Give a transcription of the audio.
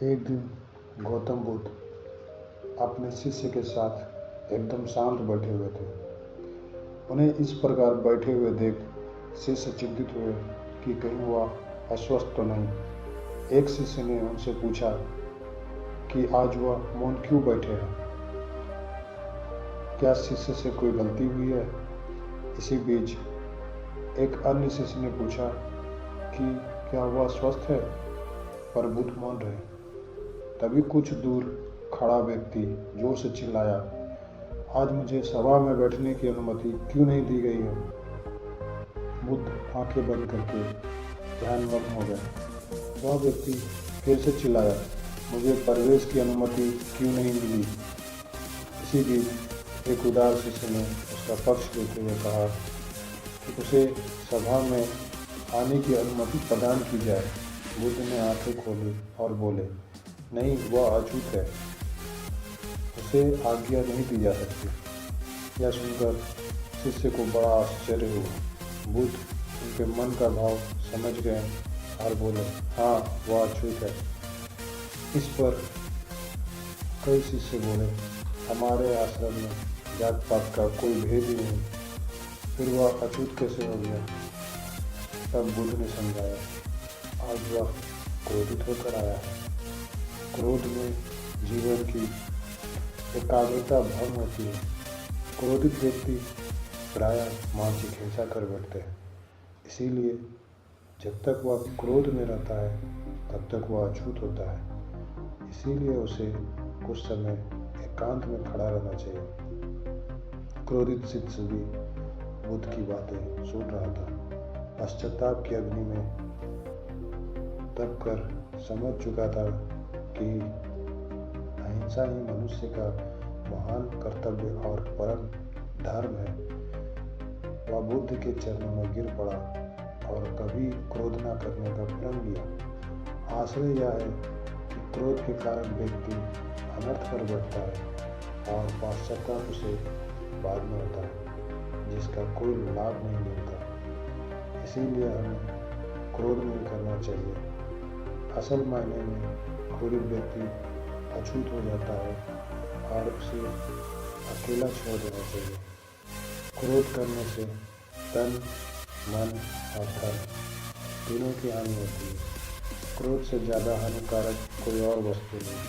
एक दिन गौतम बुद्ध अपने शिष्य के साथ एकदम शांत बैठे हुए थे। उन्हें इस प्रकार बैठे हुए देख शिष्य चिंतित हुए कि कहीं वह अस्वस्थ तो नहीं। एक शिष्य ने उनसे पूछा कि आज वह मौन क्यों बैठे हैं। क्या शिष्य से कोई गलती हुई है? इसी बीच एक अन्य शिष्य ने पूछा कि क्या वह स्वस्थ है, पर बुद्ध मौन रहे। तभी कुछ दूर खड़ा व्यक्ति जोर से चिल्लाया, आज मुझे सभा में बैठने की अनुमति क्यों नहीं दी गई है? बुद्ध आंखें बंद करके ध्यानमग्न हो गए। वह व्यक्ति फिर से चिल्लाया, मुझे प्रवेश की अनुमति क्यों नहीं मिली? इसी बीच एक उदार शिष्य ने उसका पक्ष लेते हुए कहा कि उसे सभा में आने की अनुमति प्रदान की जाए। बुद्ध ने आंखें खोली और बोले, नहीं, वह अछूत है, उसे आज्ञा नहीं दी जा सकती। यह सुनकर शिष्य को बड़ा आश्चर्य हुआ। बुद्ध उनके मन का भाव समझ गए और बोले, हाँ, वह अछूत है। इस पर कई शिष्य बोले, हमारे आश्रम में जात पात का कोई भेद ही नहीं, फिर वह अछूत कैसे हो गया? तब बुद्ध ने समझाया, आज वह क्रोधित होकर आया है। क्रोध में जीवन की एकाग्रता भंग होती है। क्रोधित व्यक्ति प्रायः मानसिक हिंसा कर बैठते हैं। इसीलिए जब तक वह क्रोध में रहता है तब तक वह अछूत होता है। इसीलिए उसे कुछ समय एकांत में खड़ा रहना चाहिए। क्रोधित शिष्य भी बुद्ध की बातें सुन रहा था। पश्चाताप की अग्नि में तप कर समझ चुका था कि अहिंसा ही मनुष्य का महान कर्तव्य और परम धर्म है। वह बुद्ध के चरणों में गिर पड़ा और कभी क्रोध न करने का प्रण लिया। आश्चर्य यह है कि क्रोध के कारण व्यक्ति अनर्थ कर बैठता है और पश्चाताप उसे बाद में होता है, जिसका कोई लाभ नहीं मिलता। इसीलिए हमें क्रोध नहीं करना चाहिए। असल मायने में क्रोधित व्यक्ति अछूत हो जाता है और उसे अकेला छोड़ देना चाहिए। क्रोध करने से तन, मन और धन तीनों की हानि होती है। क्रोध से ज़्यादा हानिकारक कोई और वस्तु नहीं।